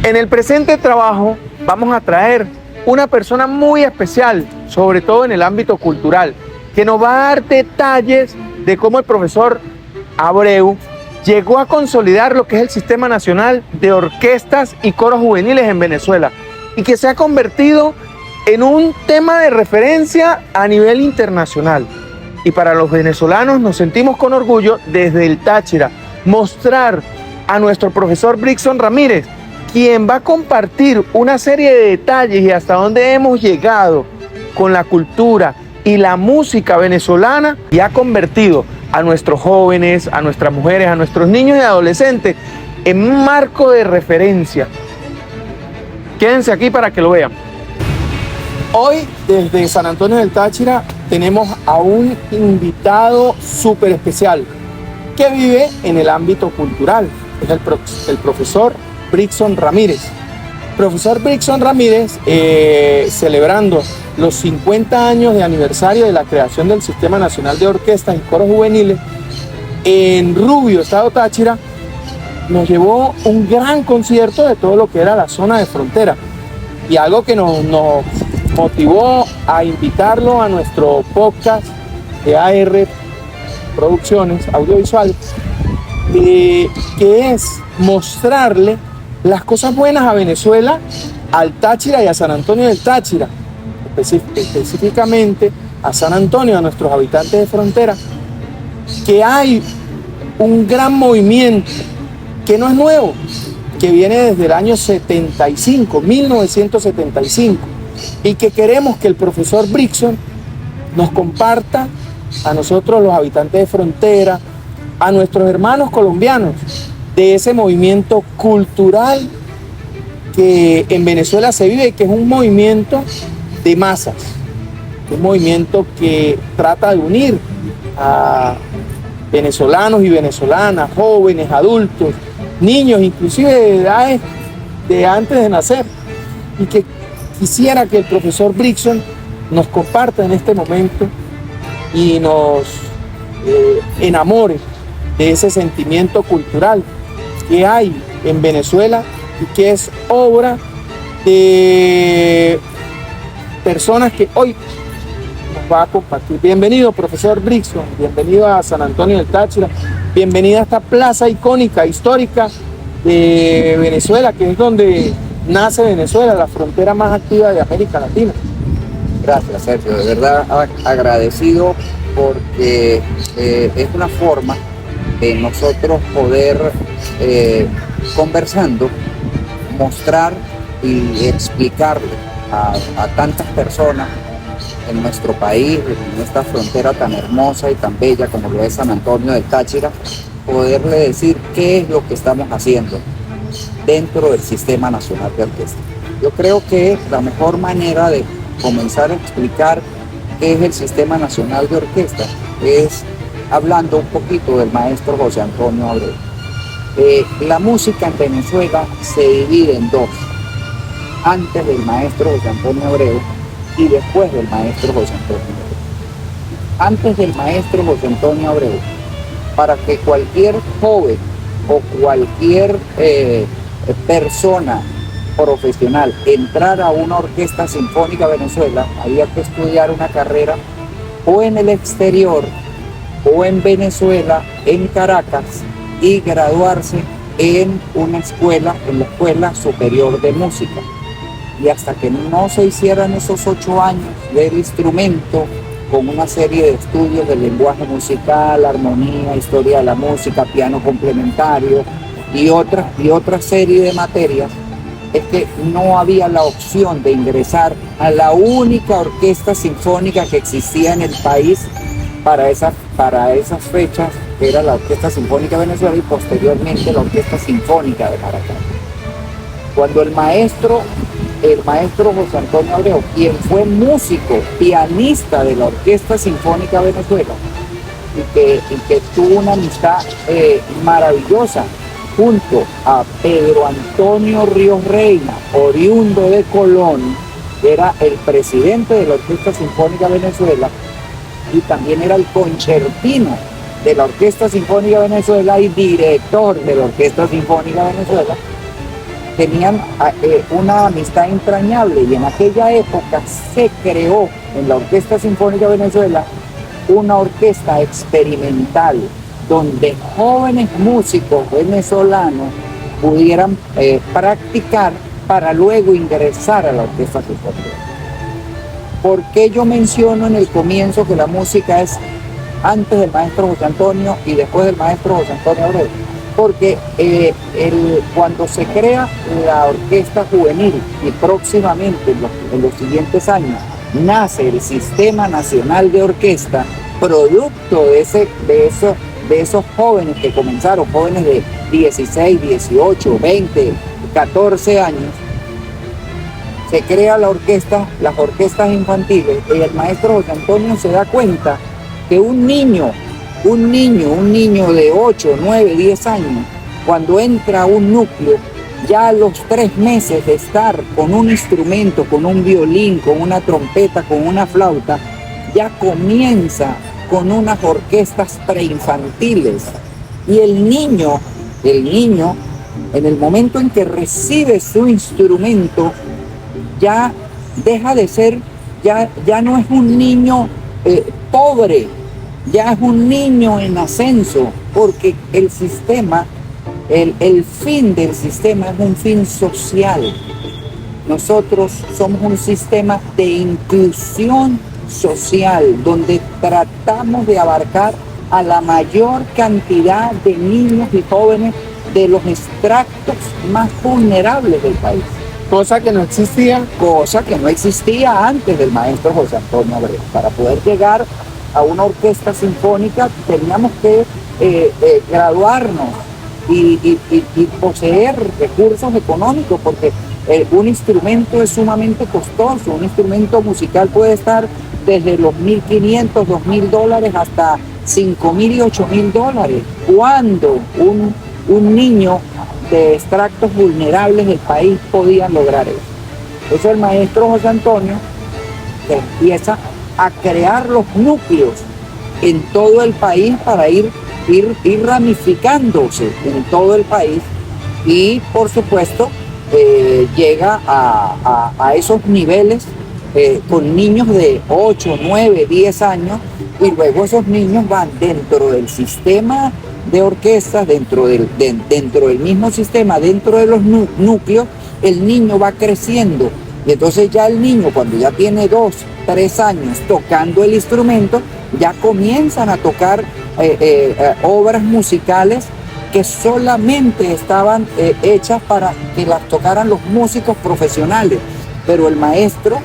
En el presente trabajo vamos a traer una persona muy especial, sobre todo en el ámbito cultural, que nos va a dar detalles de cómo el profesor Abreu llegó a consolidar lo que es el Sistema Nacional de Orquestas y Coros Juveniles en Venezuela y que se ha convertido en un tema de referencia a nivel internacional. Y para los venezolanos nos sentimos con orgullo desde el Táchira mostrar a nuestro profesor Brixson Ramírez, quien va a compartir una serie de detalles y hasta dónde hemos llegado con la cultura y la música venezolana y ha convertido a nuestros jóvenes, a nuestras mujeres, a nuestros niños y adolescentes en un marco de referencia. Quédense aquí para que lo vean. Hoy, desde San Antonio del Táchira, tenemos a un invitado súper especial que vive en el ámbito cultural. Es el profesor Brixson Ramírez. Profesor Brixson Ramírez, celebrando los 50 años de aniversario de la creación del Sistema Nacional de Orquestas y Coros Juveniles en Rubio, Estado Táchira, nos llevó un gran concierto de todo lo que era la zona de frontera. Y algo que nos motivó a invitarlo a nuestro podcast de AR Producciones Audiovisuales, que es mostrarle las cosas buenas a Venezuela, al Táchira y a San Antonio del Táchira, específicamente a San Antonio, a nuestros habitantes de frontera, que hay un gran movimiento que no es nuevo, que viene desde el año 1975, y que queremos que el profesor Brixson nos comparta a nosotros los habitantes de frontera, a nuestros hermanos colombianos, de ese movimiento cultural que en Venezuela se vive, que es un movimiento de masas, un movimiento que trata de unir a venezolanos y venezolanas, jóvenes, adultos, niños, inclusive de edades de antes de nacer, y que quisiera que el profesor Brixson nos comparta en este momento y nos enamore de ese sentimiento cultural que hay en Venezuela y que es obra de personas que hoy nos va a compartir. Bienvenido, profesor Brixson, bienvenido a San Antonio del Táchira, bienvenida a esta plaza icónica, histórica de Venezuela, que es donde nace Venezuela, la frontera más activa de América Latina. Gracias, Sergio, de verdad agradecido porque es una forma de nosotros poder, conversando, mostrar y explicarle a tantas personas en nuestro país, en esta frontera tan hermosa y tan bella como lo es San Antonio del Táchira, poderle decir qué es lo que estamos haciendo dentro del Sistema Nacional de Orquesta. Yo creo que la mejor manera de comenzar a explicar qué es el Sistema Nacional de Orquesta es hablando un poquito del maestro José Antonio Abreu. La música en Venezuela se divide en dos: antes del maestro José Antonio Abreu y después del maestro José Antonio Abreu. Antes del maestro José Antonio Abreu, para que cualquier joven o cualquier persona profesional entrara a una orquesta sinfónica de Venezuela, había que estudiar una carrera o en el exterior o en Venezuela, en Caracas, y graduarse en una escuela, en la Escuela Superior de Música. Y hasta que no se hicieran esos 8 años del instrumento, con una serie de estudios de lenguaje musical, armonía, historia de la música, piano complementario y otra serie de materias, es que no había la opción de ingresar a la única orquesta sinfónica que existía en el país para esas fechas, que era la Orquesta Sinfónica de Venezuela y posteriormente la Orquesta Sinfónica de Maracaibo. Cuando el maestro José Antonio Abreu, quien fue músico, pianista de la Orquesta Sinfónica de Venezuela y que tuvo una amistad maravillosa junto a Pedro Antonio Ríos Reina, oriundo de Colón, que era el presidente de la Orquesta Sinfónica de Venezuela y también era el concertino de la Orquesta Sinfónica de Venezuela y director de la Orquesta Sinfónica de Venezuela. tenían una amistad entrañable, y en aquella época se creó en la Orquesta Sinfónica de Venezuela una orquesta experimental donde jóvenes músicos venezolanos pudieran practicar para luego ingresar a la Orquesta Sinfónica. ¿Por qué yo menciono en el comienzo que la música es antes del maestro José Antonio y después del maestro José Antonio Abreu? Porque cuando se crea la orquesta juvenil y próximamente en los siguientes años nace el Sistema Nacional de Orquesta, producto de esos jóvenes que comenzaron, jóvenes de 16, 18, 20, 14 años, se crea la orquesta, las orquestas infantiles, y el maestro José Antonio se da cuenta que un niño de 8, 9, 10 años, cuando entra a un núcleo, ya a los 3 meses de estar con un instrumento, con un violín, con una trompeta, con una flauta, ya comienza con unas orquestas preinfantiles. Y el niño, en el momento en que recibe su instrumento, ya deja de ser, ya no es un niño pobre, ya es un niño en ascenso, porque el sistema, el fin del sistema es un fin social. Nosotros somos un sistema de inclusión social, donde tratamos de abarcar a la mayor cantidad de niños y jóvenes de los extractos más vulnerables del país. Cosa que no existía. Cosa que no existía antes del maestro José Antonio Abreu. Para poder llegar a una orquesta sinfónica teníamos que graduarnos y poseer recursos económicos, porque un instrumento es sumamente costoso. Un instrumento musical puede estar desde los $1,500, $2,000 hasta $5,000 y $8,000. Cuando un niño de extractos vulnerables del país podían lograr eso. Eso el maestro José Antonio empieza a crear los núcleos en todo el país para ir ramificándose en todo el país, y por supuesto llega a esos niveles con niños de 8, 9, 10 años, y luego esos niños van dentro del sistema de orquestas, dentro del mismo sistema, dentro de los núcleos. El niño va creciendo, y entonces ya el niño, cuando ya tiene 2, 3 años tocando el instrumento, ya comienzan a tocar obras musicales que solamente estaban hechas para que las tocaran los músicos profesionales. Pero el maestro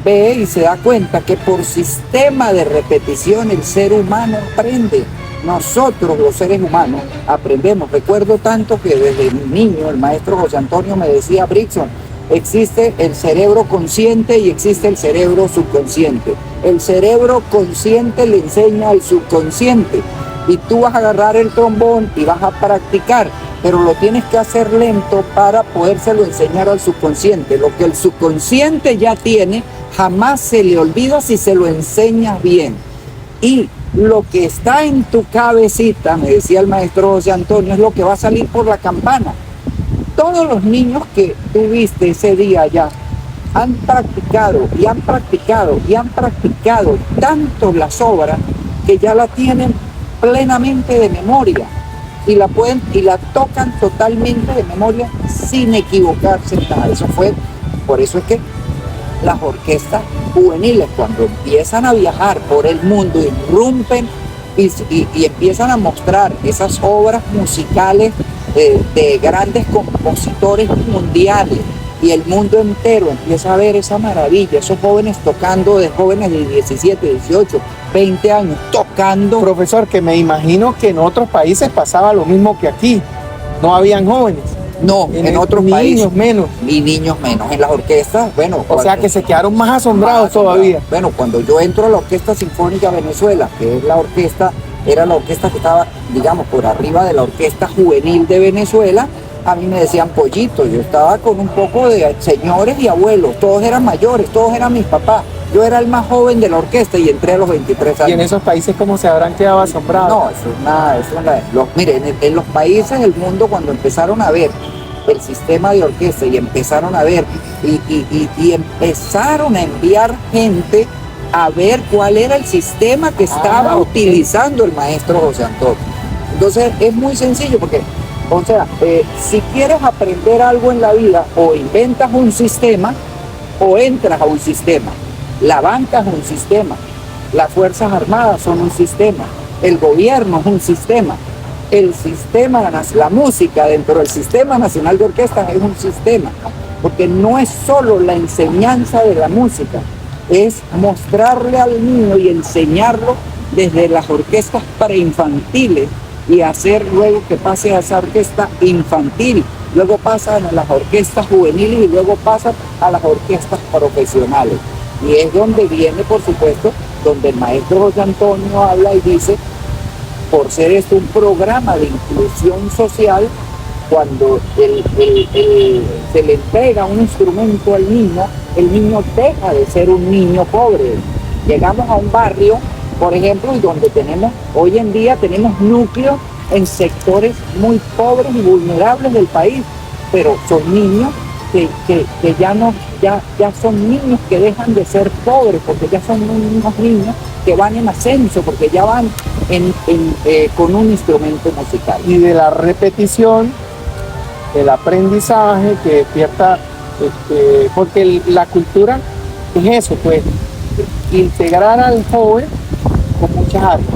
ve y se da cuenta que por sistema de repetición el ser humano aprende. Nosotros los seres humanos aprendemos. Recuerdo tanto que desde niño el maestro José Antonio me decía: Brixson, existe el cerebro consciente y existe el cerebro subconsciente. El cerebro consciente le enseña al subconsciente, y tú vas a agarrar el trombón y vas a practicar, pero lo tienes que hacer lento para podérselo enseñar al subconsciente. Lo que el subconsciente ya tiene, jamás se le olvida si se lo enseñas bien. Y lo que está en tu cabecita, me decía el maestro José Antonio, es lo que va a salir por la campana. Todos los niños que tú viste ese día ya han practicado y han practicado y han practicado tanto las obras que ya la tienen plenamente de memoria, y la tocan totalmente de memoria sin equivocarse en nada. Por eso es que las orquestas juveniles, cuando empiezan a viajar por el mundo, irrumpen y empiezan a mostrar esas obras musicales de grandes compositores mundiales, y el mundo entero empieza a ver esa maravilla, esos jóvenes tocando, de jóvenes de 17, 18, 20 años, tocando. Profesor, que me imagino que en otros países pasaba lo mismo que aquí, no habían jóvenes. No, en otros países. Niños menos. Y niños menos. En las orquestas, bueno. O sea que se quedaron más asombrados todavía. Bueno, cuando yo entro a la Orquesta Sinfónica Venezuela, que es era la orquesta que estaba, digamos, por arriba de la Orquesta Juvenil de Venezuela, a mí me decían pollito. Yo estaba con un poco de señores y abuelos, todos eran mayores, todos eran mis papás. Yo era el más joven de la orquesta y entré a los 23 años. ¿Y en esos países cómo se habrán quedado asombrados? No, eso es nada. Miren, en los países del mundo, cuando empezaron a ver el sistema de orquesta y empezaron a ver y empezaron a enviar gente a ver cuál era el sistema que estaba utilizando el maestro José Antonio. Entonces es muy sencillo porque, o sea, si quieres aprender algo en la vida, o inventas un sistema o entras a un sistema. La banca es un sistema, las Fuerzas Armadas son un sistema, el gobierno es un sistema, el sistema, la música dentro del Sistema Nacional de Orquestas es un sistema, porque no es solo la enseñanza de la música, es mostrarle al niño y enseñarlo desde las orquestas preinfantiles y hacer luego que pase a esa orquesta infantil, luego pasan a las orquestas juveniles y luego pasan a las orquestas profesionales. Y es donde viene, por supuesto, donde el maestro José Antonio habla y dice, por ser esto un programa de inclusión social, cuando se le entrega un instrumento al niño, el niño deja de ser un niño pobre. Llegamos a un barrio, por ejemplo, y donde hoy en día tenemos núcleos en sectores muy pobres y vulnerables del país, pero son niños que ya son niños que dejan de ser pobres, porque ya son unos niños que van en ascenso, porque ya van con un instrumento musical. Y de la repetición, el aprendizaje que despierta, porque la cultura es eso, pues, integrar al joven con muchas áreas,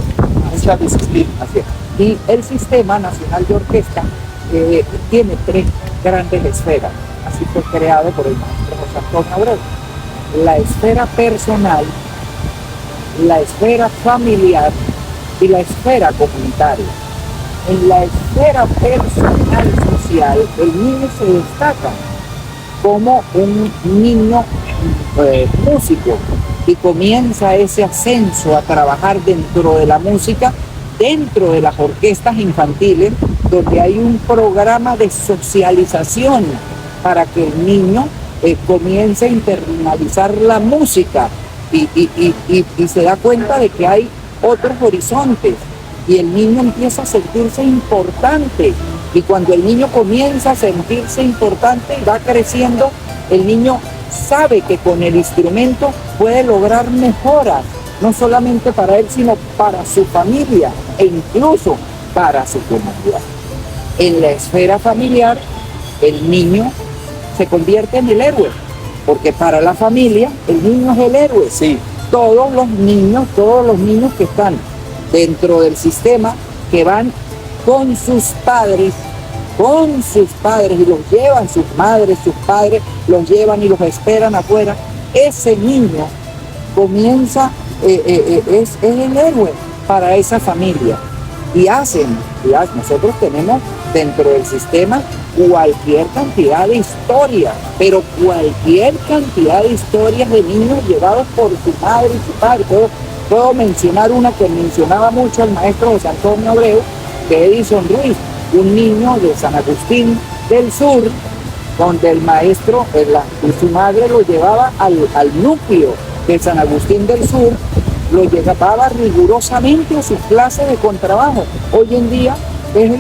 muchas disciplinas. Así es. Y el Sistema Nacional de Orquesta tiene 3 grandes esferas. Así fue creado por el maestro José Antonio Abreu. La esfera personal, la esfera familiar y la esfera comunitaria. En la esfera personal social, el niño se destaca como un niño músico y comienza ese ascenso a trabajar dentro de la música, dentro de las orquestas infantiles, donde hay un programa de socialización para que el niño comience a internalizar la música y se da cuenta de que hay otros horizontes y el niño empieza a sentirse importante, y cuando el niño comienza a sentirse importante y va creciendo, el niño sabe que con el instrumento puede lograr mejoras, no solamente para él, sino para su familia e incluso para su comunidad. En la esfera familiar, el niño se convierte en el héroe, porque para la familia el niño es el héroe. Sí. Todos los niños que están dentro del sistema, que van con sus padres y los llevan sus madres, sus padres, los llevan y los esperan afuera, ese niño comienza, es el héroe para esa familia. Nosotros tenemos dentro del sistema cualquier cantidad de historias, pero cualquier cantidad de historias de niños llevados por su madre y su padre. Puedo mencionar una que mencionaba mucho el maestro José Antonio Abreu, de Edison Ruiz, un niño de San Agustín del Sur, donde el maestro y su madre lo llevaba al núcleo de San Agustín del Sur, lo llevaba rigurosamente a sus clases de contrabajo. Hoy en día es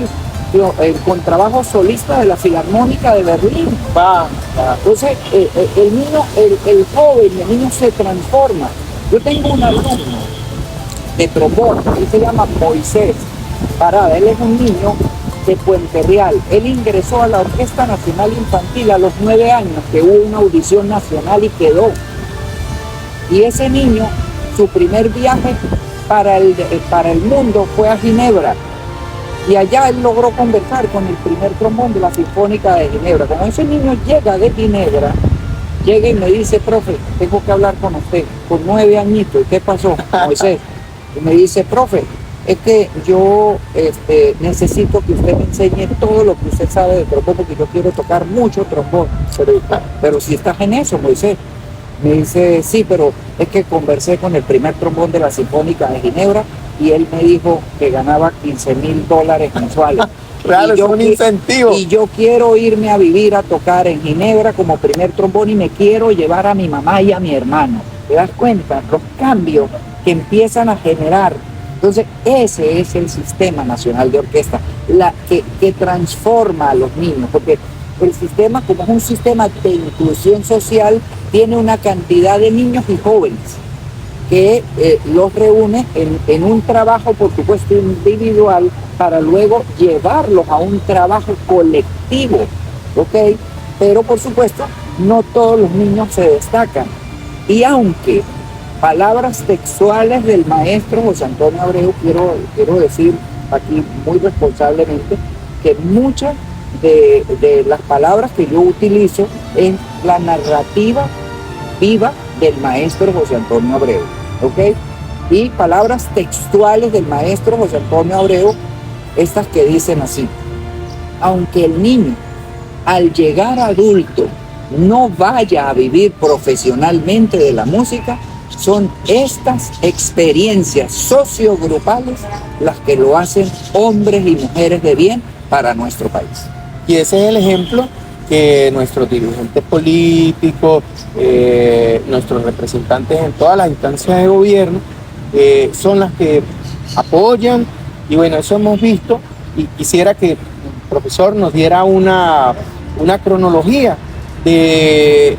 el contrabajo solista de la Filarmónica de Berlín. Entonces el joven, el niño se transforma. Yo tengo un alumno de trombón, él se llama Moisés Parada, él es un niño de Puente Real. Él ingresó a la Orquesta Nacional Infantil a los 9 años, que hubo una audición nacional y quedó. Y ese niño, su primer viaje para el mundo fue a Ginebra. Y allá él logró conversar con el primer trombón de la Sinfónica de Ginebra. Cuando ese niño llega de Ginebra, llega y me dice, profe, tengo que hablar con usted, con 9 añitos. ¿Y qué pasó, Moisés? Y me dice, profe, es que yo necesito que usted me enseñe todo lo que usted sabe de trombón, porque yo quiero tocar mucho trombón. Pero si estás en eso, Moisés. Me dice, sí, pero es que conversé con el primer trombón de la Sinfónica de Ginebra y él me dijo que ganaba $15,000 mensuales. Claro, es un incentivo. Y yo quiero irme a vivir a tocar en Ginebra como primer trombón y me quiero llevar a mi mamá y a mi hermano. ¿Te das cuenta? Los cambios que empiezan a generar. Entonces, ese es el Sistema Nacional de Orquesta, que transforma a los niños, porque el sistema, como es un sistema de inclusión social, tiene una cantidad de niños y jóvenes que los reúne en un trabajo, por supuesto, individual, para luego llevarlos a un trabajo colectivo, ¿ok? Pero, por supuesto, no todos los niños se destacan. Y aunque palabras textuales del maestro José Antonio Abreu, quiero decir aquí muy responsablemente, que muchas de las palabras que yo utilizo es la narrativa viva del maestro José Antonio Abreu, ¿ok? Y palabras textuales del maestro José Antonio Abreu, estas que dicen así: aunque el niño al llegar adulto no vaya a vivir profesionalmente de la música, son estas experiencias sociogrupales las que lo hacen hombres y mujeres de bien para nuestro país. Y ese es el ejemplo que nuestros dirigentes políticos, nuestros representantes en todas las instancias de gobierno, son las que apoyan. Y bueno, eso hemos visto, y quisiera que el profesor nos diera una cronología de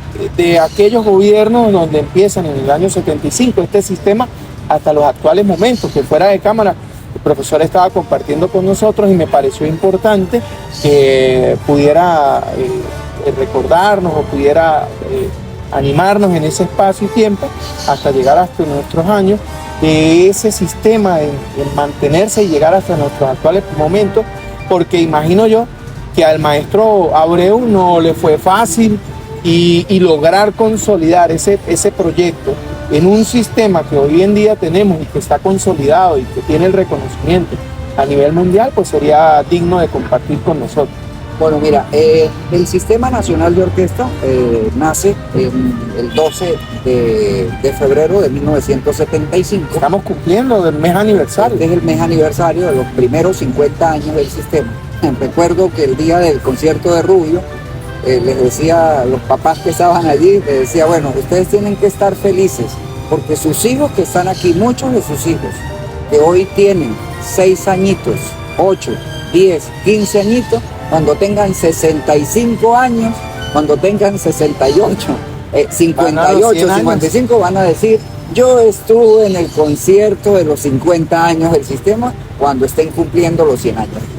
aquellos gobiernos donde empiezan en el año 75 este sistema hasta los actuales momentos, que fuera de cámara el profesor estaba compartiendo con nosotros y me pareció importante que pudiera recordarnos o pudiera animarnos en ese espacio y tiempo hasta llegar hasta nuestros años, de ese sistema en mantenerse y llegar hasta nuestros actuales momentos, porque imagino yo que al maestro Abreu no le fue fácil y lograr consolidar ese proyecto en un sistema que hoy en día tenemos y que está consolidado y que tiene el reconocimiento a nivel mundial, pues sería digno de compartir con nosotros. Bueno, mira, el Sistema Nacional de Orquesta nace el 12 de febrero de 1975. Estamos cumpliendo el mes aniversario. Este es el mes aniversario de los primeros 50 años del sistema. Recuerdo que el día del concierto de Rubio, les decía a los papás que estaban allí, les decía, bueno, ustedes tienen que estar felices, porque sus hijos que están aquí, muchos de sus hijos, que hoy tienen 6 añitos, 8, 10, 15 añitos, cuando tengan 65 años, cuando tengan 68, 58, 55, van a decir, yo estuve en el concierto de los 50 años del sistema cuando estén cumpliendo los 100 años del sistema.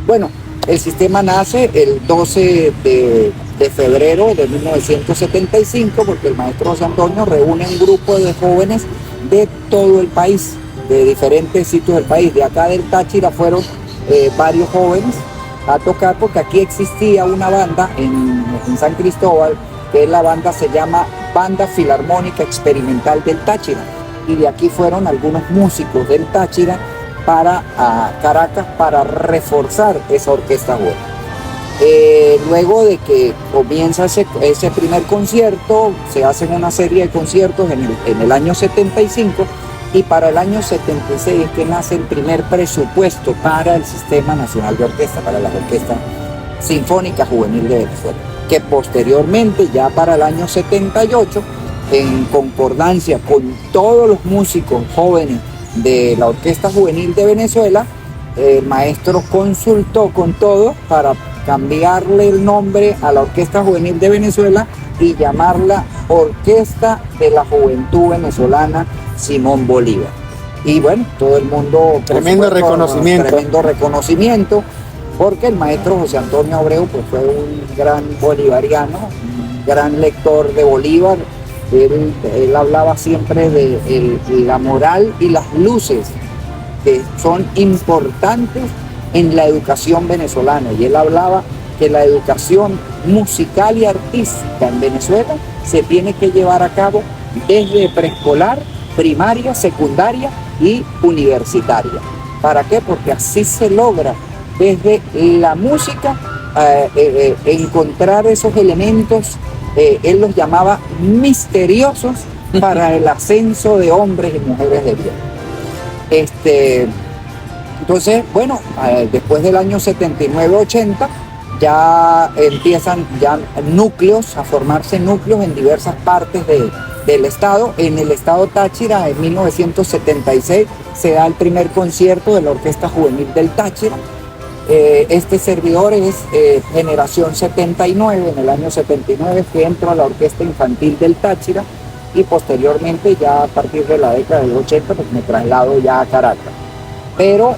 Bueno, el sistema nace el 12 de febrero de 1975 porque el maestro José Antonio reúne un grupo de jóvenes de todo el país, de diferentes sitios del país. De acá del Táchira fueron varios jóvenes a tocar, porque aquí existía una banda en San Cristóbal, que la banda se llama Banda Filarmónica Experimental del Táchira, y de aquí fueron algunos músicos del Táchira para Caracas para reforzar esa orquesta joven. Luego de que comienza ese primer concierto, se hacen una serie de conciertos en el año 75, y para el año 76 es que nace el primer presupuesto para el Sistema Nacional de Orquesta, para la Orquesta Sinfónica Juvenil de Venezuela, que posteriormente, ya para el año 78, en concordancia con todos los músicos jóvenes de la Orquesta Juvenil de Venezuela, el maestro consultó con todos para cambiarle el nombre a la Orquesta Juvenil de Venezuela y llamarla Orquesta de la Juventud Venezolana Simón Bolívar. Y bueno, todo el mundo... Tremendo reconocimiento, porque el maestro José Antonio Abreu pues, fue un gran bolivariano, un gran lector de Bolívar. Él hablaba siempre de la moral y las luces que son importantes en la educación venezolana, y él hablaba que la educación musical y artística en Venezuela se tiene que llevar a cabo desde preescolar, primaria, secundaria y universitaria. ¿Para qué? Porque así se logra desde la música encontrar esos elementos, él los llamaba misteriosos, para el ascenso de hombres y mujeres de bien. Entonces, bueno, después del año 79-80 ya empiezan a formarse núcleos en diversas partes del estado. En el estado Táchira, en 1976, se da el primer concierto de la Orquesta Juvenil del Táchira. Este servidor es generación 79, en el año 79 que entro a la Orquesta Infantil del Táchira y posteriormente ya a partir de la década del 80 pues me traslado ya a Caracas. Pero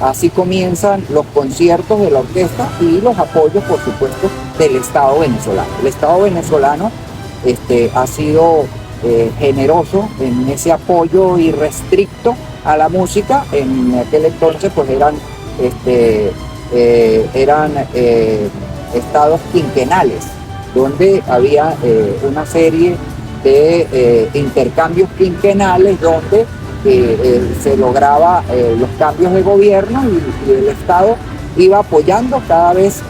así comienzan los conciertos de la orquesta y los apoyos, por supuesto, del Estado venezolano. El Estado venezolano ha sido generoso en ese apoyo irrestricto a la música. En aquel entonces pues eran estados quinquenales, donde había una serie de intercambios quinquenales donde se lograba los cambios de gobierno y el Estado iba apoyando cada vez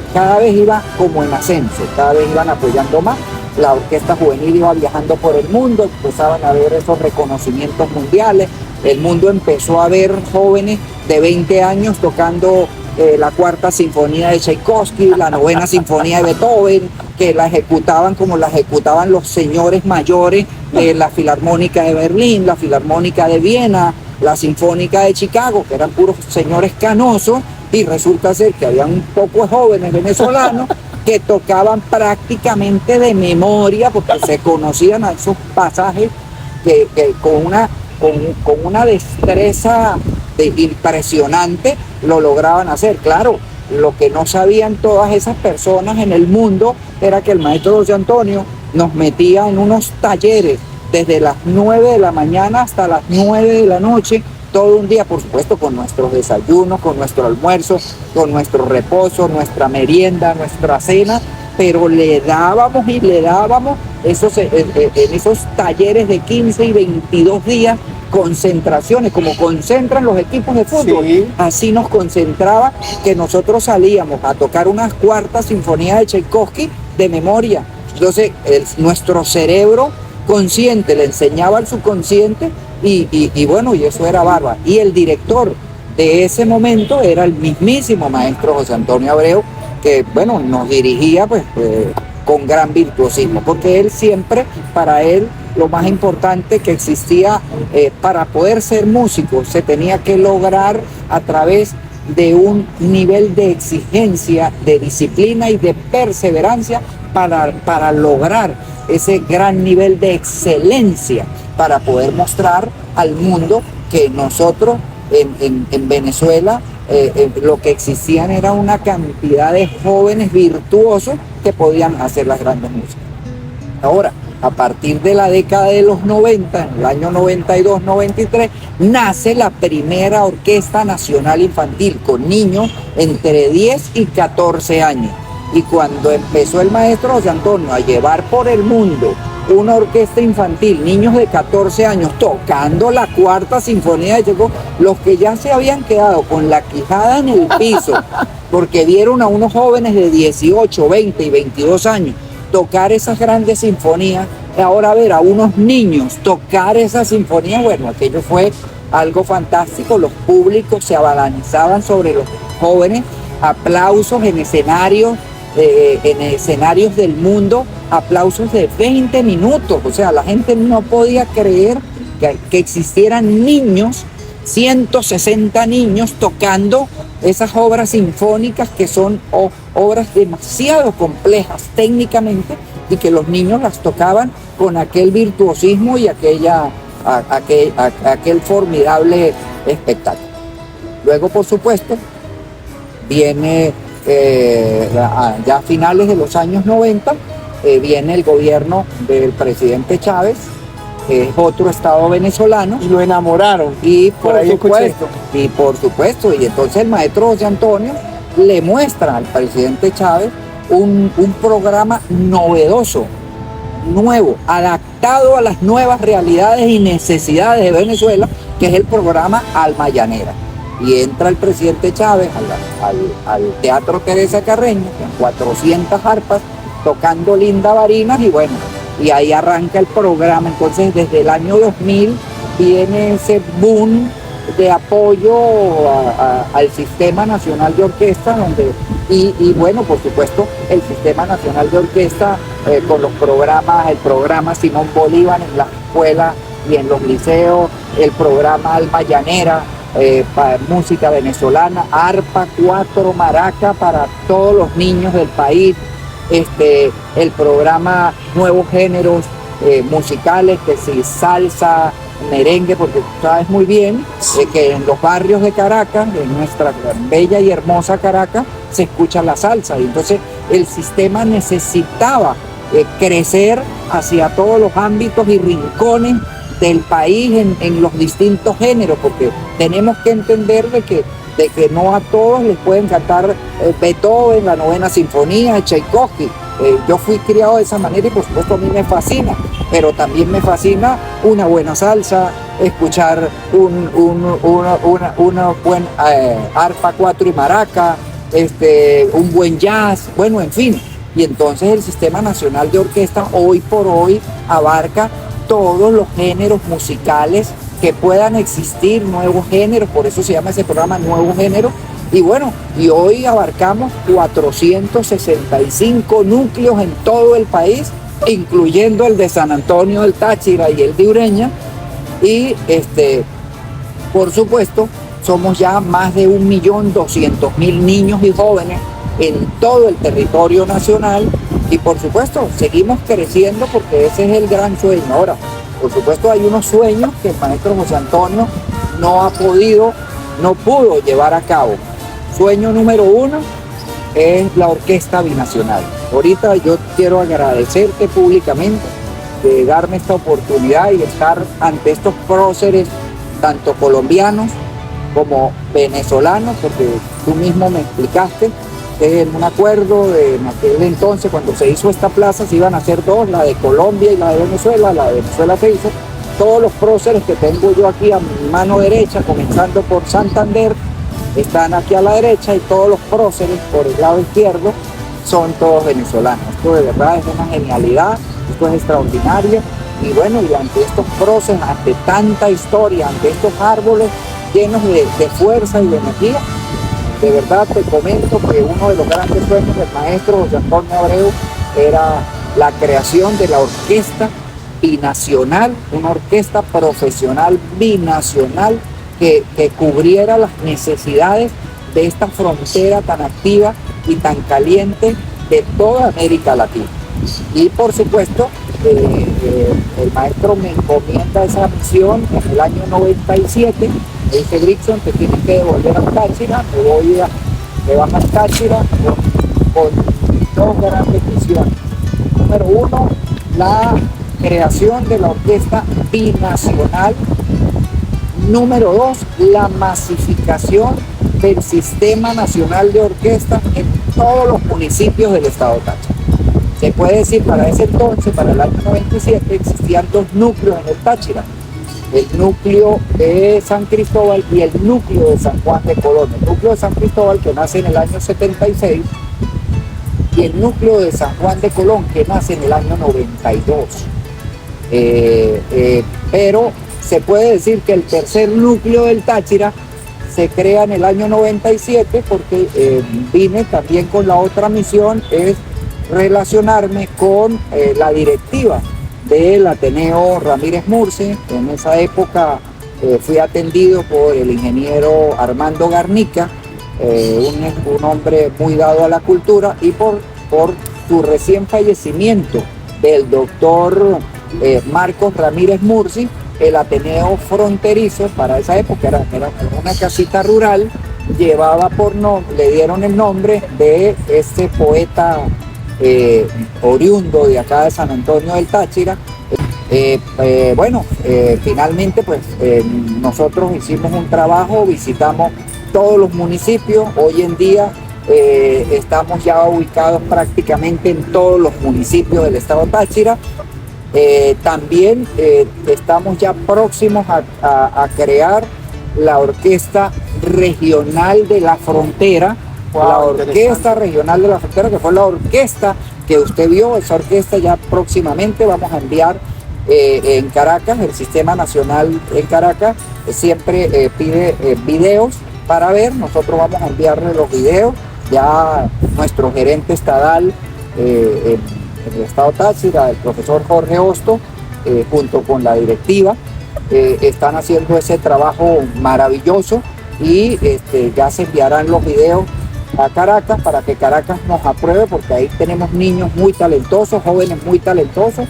iba como en ascenso, cada vez iban apoyando más. La orquesta juvenil iba viajando por el mundo, empezaban a ver esos reconocimientos mundiales, el mundo empezó a ver jóvenes de 20 años tocando la cuarta sinfonía de Tchaikovsky, la novena sinfonía de Beethoven, que la ejecutaban como la ejecutaban los señores mayores de la Filarmónica de Berlín, la Filarmónica de Viena, la Sinfónica de Chicago, que eran puros señores canosos, y resulta ser que había un poco de jóvenes venezolanos que tocaban prácticamente de memoria, porque se conocían a esos pasajes que con una destreza impresionante lo lograban hacer. Claro, lo que no sabían todas esas personas en el mundo era que el maestro José Antonio nos metía en unos talleres desde las 9 de la mañana hasta las 9 de la noche, todo un día, por supuesto, con nuestros desayunos, con nuestro almuerzo, con nuestro reposo, nuestra merienda, nuestra cena, pero le dábamos en esos talleres de 15 y 22 días concentraciones, como concentran los equipos de fútbol. Sí. Así nos concentraba, que nosotros salíamos a tocar unas cuartas sinfonías de Tchaikovsky de memoria. Entonces nuestro cerebro consciente le enseñaba al subconsciente y bueno, y eso era bárbaro. Y el director de ese momento era el mismísimo maestro José Antonio Abreu, que bueno, nos dirigía pues con gran virtuosismo, porque él siempre, para él, lo más importante que existía para poder ser músico, se tenía que lograr a través de un nivel de exigencia, de disciplina y de perseverancia para lograr ese gran nivel de excelencia, para poder mostrar al mundo que nosotros en Venezuela lo que existían era una cantidad de jóvenes virtuosos que podían hacer las grandes músicas. Ahora, a partir de la década de los 90, en el año 92-93, nace la primera Orquesta Nacional Infantil con niños entre 10 y 14 años. Y cuando empezó el maestro José Antonio a llevar por el mundo una orquesta infantil, niños de 14 años tocando la cuarta sinfonía de Tchaikovsky, los que ya se habían quedado con la quijada en el piso, porque vieron a unos jóvenes de 18, 20 y 22 años tocar esas grandes sinfonías, ahora ver a unos niños tocar esas sinfonías, bueno, aquello fue algo fantástico. Los públicos se abalanzaban sobre los jóvenes, aplausos en escenarios del mundo, aplausos de 20 minutos, o sea, la gente no podía creer que existieran niños, 160 niños tocando esas obras sinfónicas que son obras demasiado complejas técnicamente y que los niños las tocaban con aquel virtuosismo y aquel formidable espectáculo. Luego, por supuesto, viene ya a finales de los años 90, viene el gobierno del presidente Chávez, que es otro estado venezolano. Y lo enamoraron. Y por supuesto, y entonces el maestro José Antonio le muestra al presidente Chávez un programa novedoso, nuevo, adaptado a las nuevas realidades y necesidades de Venezuela, que es el programa Alma Llanera. Y entra el presidente Chávez al Teatro Teresa Carreño con 400 arpas tocando Linda Barinas, y bueno, y ahí arranca el programa. Entonces desde el año 2000 viene ese boom de apoyo al Sistema Nacional de Orquesta, y bueno, por supuesto, el Sistema Nacional de Orquesta con los programas, el programa Simón Bolívar en las escuelas y en los liceos, el programa Alma Llanera, música venezolana, arpa, cuatro, maraca para todos los niños del país, el programa Nuevos Géneros musicales, que si salsa, merengue, porque sabes muy bien que en los barrios de Caracas, en nuestra bella y hermosa Caracas, se escucha la salsa, y entonces el sistema necesitaba crecer hacia todos los ámbitos y rincones del país en los distintos géneros, porque tenemos que entender de que no a todos les pueden cantar Beethoven, la novena sinfonía, Tchaikovsky. Yo fui criado de esa manera y por supuesto a mí me fascina, pero también me fascina una buena salsa, escuchar una buena arpa, cuatro y maraca, un buen jazz, bueno, en fin. Y entonces el Sistema Nacional de Orquesta hoy por hoy abarca todos los géneros musicales que puedan existir, nuevos géneros, por eso se llama ese programa Nuevos Géneros. Y bueno, y hoy abarcamos 465 núcleos en todo el país, incluyendo el de San Antonio del Táchira y el de Ureña. Y por supuesto, somos ya más de 1.200.000 niños y jóvenes en todo el territorio nacional. Y por supuesto, seguimos creciendo porque ese es el gran sueño. Ahora, por supuesto, hay unos sueños que el maestro José Antonio no pudo llevar a cabo. Sueño número 1 es la Orquesta Binacional. Ahorita yo quiero agradecerte públicamente de darme esta oportunidad y estar ante estos próceres, tanto colombianos como venezolanos, porque tú mismo me explicaste que en un acuerdo en aquel entonces, cuando se hizo esta plaza, se iban a hacer dos, la de Colombia y la de Venezuela. La de Venezuela se hizo. Todos los próceres que tengo yo aquí a mi mano derecha, comenzando por Santander, están aquí a la derecha, y todos los próceres por el lado izquierdo son todos venezolanos. Esto de verdad es una genialidad, esto es extraordinario. Y bueno, y ante estos próceres, ante tanta historia, ante estos árboles llenos de fuerza y de energía, de verdad te comento que uno de los grandes sueños del maestro José Antonio Abreu era la creación de la orquesta binacional, una orquesta profesional binacional que cubriera las necesidades de esta frontera tan activa y tan caliente de toda América Latina. Y por supuesto, el maestro me encomienda esa misión en el año 97. Me dice: Grixon, te tienes que devolver al Táchira. Me baja al Táchira con dos grandes misiones. Número 1, la creación de la orquesta binacional. Número 2, la masificación del Sistema Nacional de Orquesta en todos los municipios del estado Táchira. Se puede decir, para ese entonces, para el año 97, existían dos núcleos en el Táchira: el núcleo de San Cristóbal y el núcleo de San Juan de Colón. El núcleo de San Cristóbal, que nace en el año 76, y el núcleo de San Juan de Colón, que nace en el año 92. Pero se puede decir que el tercer núcleo del Táchira se crea en el año 97, porque vine también con la otra misión, es relacionarme con la directiva del Ateneo Ramírez Mursi. En esa época fui atendido por el ingeniero Armando Garnica, un hombre muy dado a la cultura, y por su recién fallecimiento del doctor Marcos Ramírez Mursi, el Ateneo fronterizo para esa época era una casita rural, le dieron el nombre de este poeta oriundo de acá de San Antonio del Táchira. Finalmente pues nosotros hicimos un trabajo, visitamos todos los municipios. Hoy en día estamos ya ubicados prácticamente en todos los municipios del estado Táchira. También estamos ya próximos a crear la Orquesta Regional de la Frontera. Wow, la Orquesta Regional de la Frontera, que fue la orquesta que usted vio. Esa orquesta ya próximamente vamos a enviar en Caracas. El Sistema Nacional en Caracas siempre pide videos para ver. Nosotros vamos a enviarle los videos. Ya nuestro gerente estadal en el estado Táchira, el profesor Jorge Hosto, junto con la directiva, están haciendo ese trabajo maravilloso y ya se enviarán los videos a Caracas para que Caracas nos apruebe, porque ahí tenemos niños muy talentosos, jóvenes muy talentosos.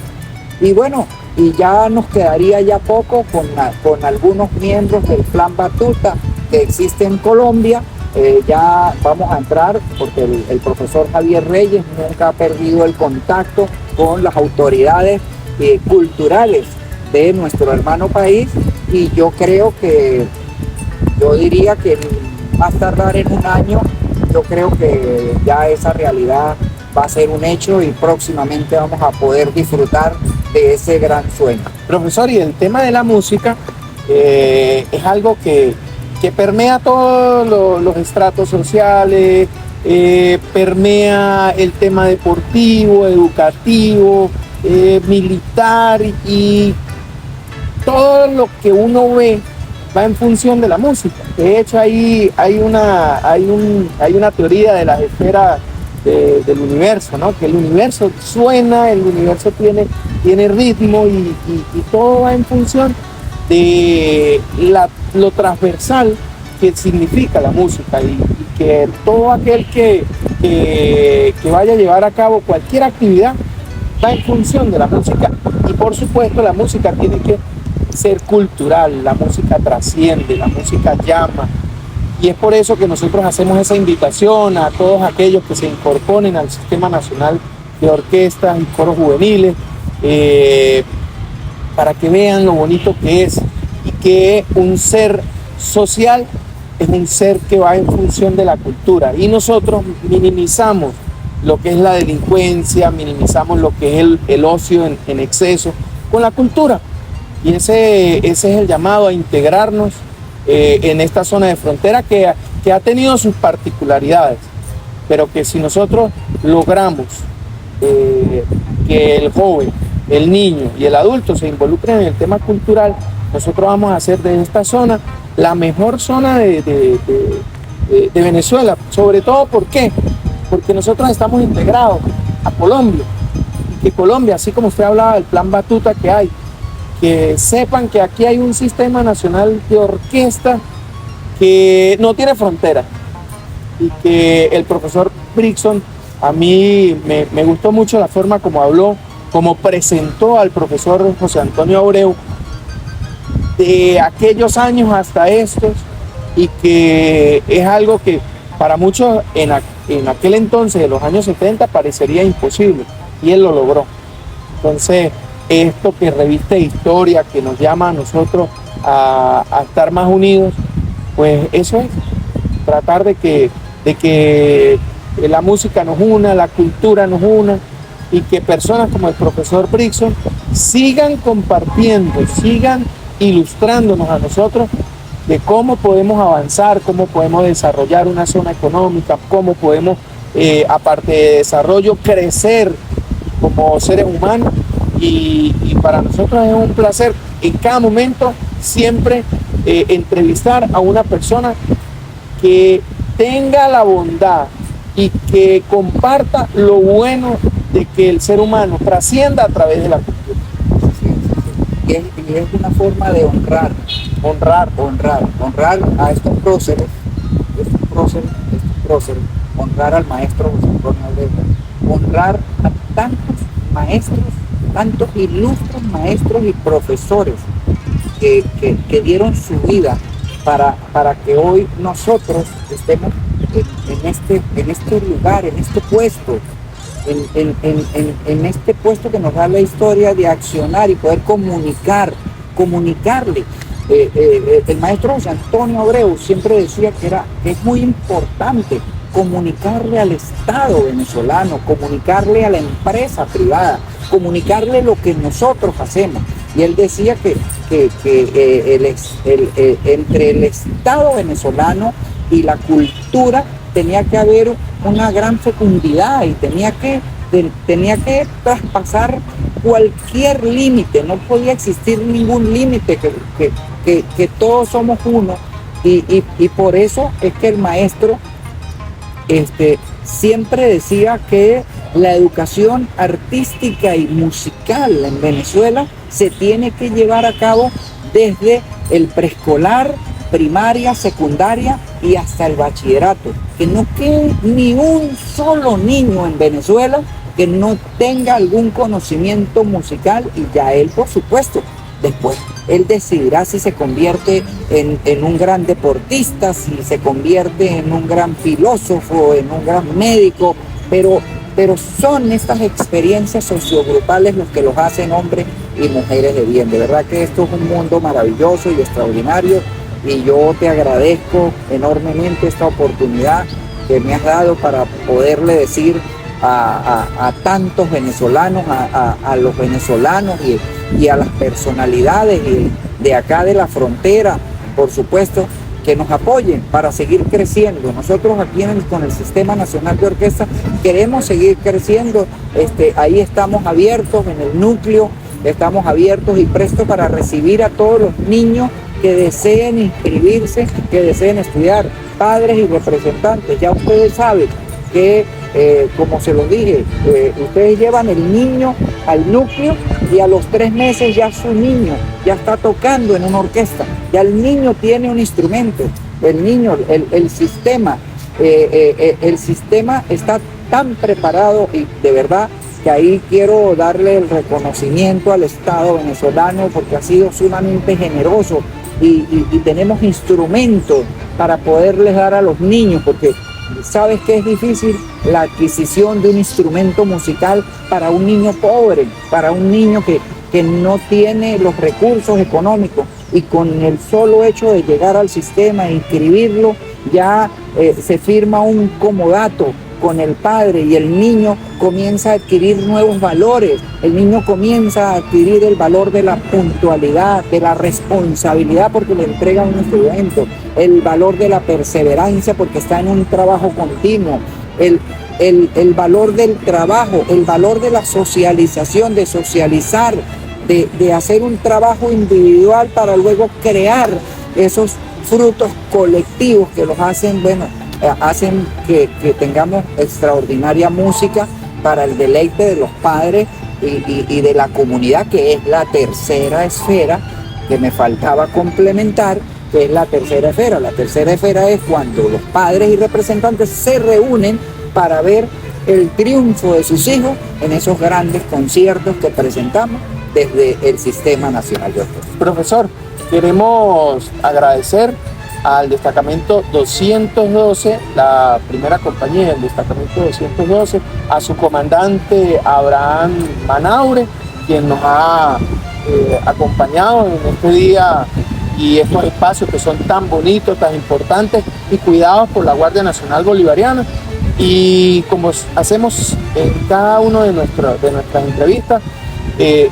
Y bueno, y ya nos quedaría ya poco con algunos miembros del Plan Batuta que existe en Colombia. Ya vamos a entrar, porque el profesor Javier Reyes nunca ha perdido el contacto con las autoridades culturales de nuestro hermano país, y yo creo que, yo diría que más tardar en un año, yo creo que ya esa realidad va a ser un hecho y próximamente vamos a poder disfrutar de ese gran sueño. Profesor, y el tema de la música es algo que permea todos los estratos sociales, permea el tema deportivo, educativo, militar, y todo lo que uno ve va en función de la música. De hecho, hay una teoría de las esferas del universo, ¿no? Que el universo suena, el universo tiene ritmo, y todo va en función de lo transversal que significa la música, y que todo aquel que vaya a llevar a cabo cualquier actividad va en función de la música. Y por supuesto la música tiene que ser cultural, la música trasciende, la música llama, y es por eso que nosotros hacemos esa invitación a todos aquellos que se incorporen al Sistema Nacional de Orquestas y Coros Juveniles, para que vean lo bonito que es, y que un ser social es un ser que va en función de la cultura, y nosotros minimizamos lo que es la delincuencia, minimizamos lo que es el ocio en exceso con la cultura, y ese es el llamado a integrarnos en esta zona de frontera que ha tenido sus particularidades, pero que si nosotros logramos que el joven, el niño y el adulto se involucren en el tema cultural, nosotros vamos a hacer de esta zona la mejor zona de Venezuela. Sobre todo, ¿por qué? Porque nosotros estamos integrados a Colombia, y que Colombia, así como usted hablaba del Plan Batuta que hay, que sepan que aquí hay un Sistema Nacional de Orquesta que no tiene frontera, y que el profesor Brixson, a mí me gustó mucho la forma como habló, como presentó al profesor José Antonio Abreu de aquellos años hasta estos, y que es algo que para muchos en aquel entonces, de los años 70, parecería imposible, y él lo logró. Entonces, esto que reviste historia, que nos llama a nosotros a estar más unidos, pues eso es, tratar de que la música nos una, la cultura nos una, y que personas como el profesor Brixson sigan compartiendo, sigan ilustrándonos a nosotros de cómo podemos avanzar, cómo podemos desarrollar una zona económica, cómo podemos, aparte de desarrollo, crecer como seres humanos. Y para nosotros es un placer en cada momento siempre entrevistar a una persona que tenga la bondad y que comparta lo bueno de que el ser humano trascienda a través de la cultura. Y es una forma de honrar a estos próceres, honrar al maestro José Antonio Abreu, honrar a tantos maestros, tantos ilustres maestros y profesores que dieron su vida para que hoy nosotros estemos en este lugar, en este puesto, en este puesto que nos da la historia de accionar y poder comunicarle. El maestro José Antonio Abreu siempre decía que es muy importante comunicarle al Estado venezolano, comunicarle a la empresa privada, comunicarle lo que nosotros hacemos. Y él decía que entre el Estado venezolano y la cultura tenía que haber una gran fecundidad, y tenía que traspasar cualquier límite, no podía existir ningún límite, que todos somos uno, y por eso es que el maestro siempre decía que la educación artística y musical en Venezuela se tiene que llevar a cabo desde el preescolar, primaria, secundaria y hasta el bachillerato. Que no quede ni un solo niño en Venezuela que no tenga algún conocimiento musical, y ya él, por supuesto, después él decidirá si se convierte en un gran deportista, si se convierte en un gran filósofo, en un gran médico, pero son estas experiencias sociogrupales los que los hacen hombres y mujeres de bien. De verdad que esto es un mundo maravilloso y extraordinario, y yo te agradezco enormemente esta oportunidad que me has dado para poderle decir a tantos venezolanos, a los venezolanos y a las personalidades de acá de la frontera, por supuesto, que nos apoyen para seguir creciendo. Nosotros aquí con el Sistema Nacional de Orquesta queremos seguir creciendo. Ahí estamos abiertos en el núcleo, estamos abiertos y prestos para recibir a todos los niños que deseen inscribirse, que deseen estudiar, padres y representantes. Ya ustedes saben que, como se los dije, ustedes llevan el niño al núcleo y a los 3 meses ya su niño ya está tocando en una orquesta, ya el niño tiene un instrumento, el sistema está tan preparado, y de verdad que ahí quiero darle el reconocimiento al Estado venezolano porque ha sido sumamente generoso y tenemos instrumentos para poderles dar a los niños, porque sabes que es difícil la adquisición de un instrumento musical para un niño pobre, para un niño que no tiene los recursos económicos, y con el solo hecho de llegar al sistema e inscribirlo ya se firma un comodato con el padre y el niño comienza a adquirir nuevos valores. El niño comienza a adquirir el valor de la puntualidad, de la responsabilidad porque le entregan un instrumento, el valor de la perseverancia porque está en un trabajo continuo, el valor del trabajo, el valor de la socialización, de socializar, de hacer un trabajo individual para luego crear esos frutos colectivos que los hacen, hacen que tengamos extraordinaria música para el deleite de los padres y de la comunidad, que es la tercera esfera que me faltaba complementar, que es la tercera esfera. La tercera esfera es cuando los padres y representantes se reúnen para ver el triunfo de sus hijos en esos grandes conciertos que presentamos desde el Sistema Nacional de Orquesta. Profesor, queremos agradecer al destacamento 212, la primera compañía del destacamento 212, a su comandante Abraham Manaure, quien nos ha acompañado en este día y estos espacios que son tan bonitos, tan importantes y cuidados por la Guardia Nacional Bolivariana. Y como hacemos en cada una de nuestras entrevistas,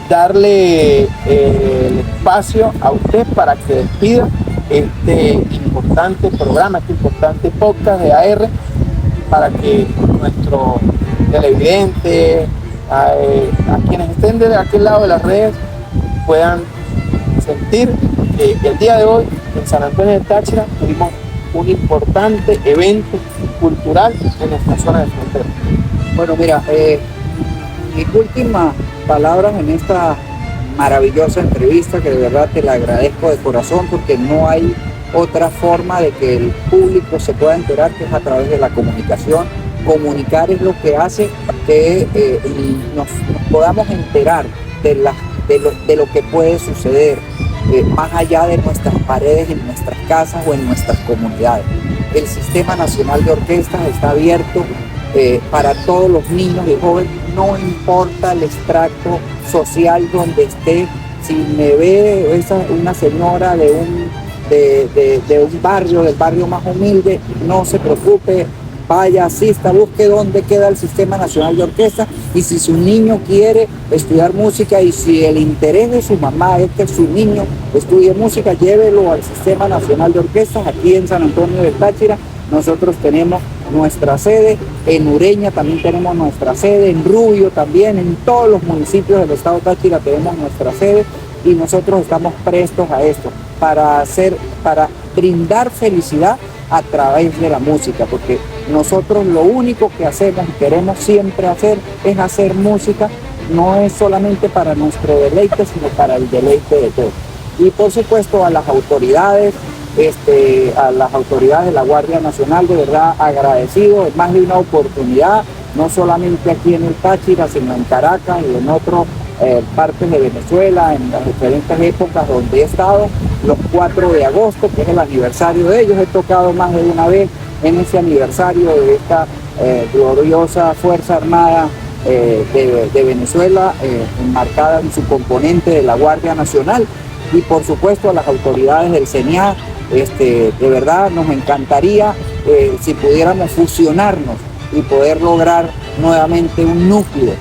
darle el espacio a usted para que despida este importante programa, este importante podcast de AR, para que nuestros televidentes, a quienes estén de aquel lado de las redes, puedan sentir que el día de hoy en San Antonio de Táchira tuvimos un importante evento cultural en nuestra zona de frontera. Bueno, mira, mis últimas palabras en esta maravillosa entrevista, que de verdad te la agradezco de corazón, porque no hay otra forma de que el público se pueda enterar que es a través de la comunicación. Comunicar es lo que hace que nos podamos enterar de lo que puede suceder más allá de nuestras paredes, en nuestras casas o en nuestras comunidades. El Sistema Nacional de Orquestas está abierto para todos los niños y jóvenes, no importa el extracto social donde esté. Si me ve una señora de un barrio, del barrio más humilde, no se preocupe, vaya, asista, busque dónde queda el Sistema Nacional de Orquesta, y si su niño quiere estudiar música y si el interés de su mamá es que su niño estudie música, llévelo al Sistema Nacional de Orquestas aquí en San Antonio de Táchira. Nosotros tenemos nuestra sede, en Ureña también tenemos nuestra sede, en Rubio también, en todos los municipios del estado Táchira tenemos nuestra sede, y nosotros estamos prestos a esto, para brindar felicidad a través de la música, porque nosotros lo único que hacemos y queremos siempre hacer es hacer música, no es solamente para nuestro deleite, sino para el deleite de todos. y por supuesto a las autoridades de la Guardia Nacional, de verdad agradecido, es más de una oportunidad, no solamente aquí en el Táchira, sino en Caracas y en otras partes de Venezuela, en las diferentes épocas donde he estado. Los 4 de agosto, que es el aniversario de ellos, he tocado más de una vez en ese aniversario de esta gloriosa Fuerza Armada de Venezuela, enmarcada en su componente de la Guardia Nacional, y por supuesto a las autoridades del CENIAT. De verdad nos encantaría si pudiéramos fusionarnos y poder lograr nuevamente un núcleo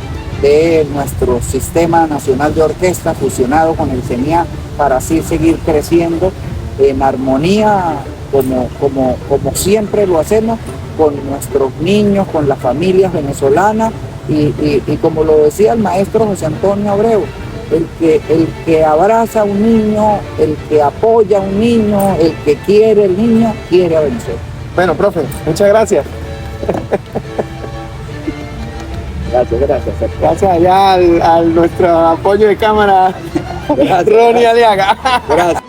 de nuestro Sistema Nacional de Orquesta fusionado con el CENIAT, para así seguir creciendo en armonía como siempre lo hacemos con nuestros niños, con las familias venezolanas, y como lo decía el maestro José Antonio Abreu, el que abraza a un niño, el que apoya a un niño, el que quiere el niño, quiere a Venezuela. Bueno, profe, muchas gracias. Gracias. Gracias allá al nuestro apoyo de cámara, Gracias, Ronnie Aliaga. Gracias.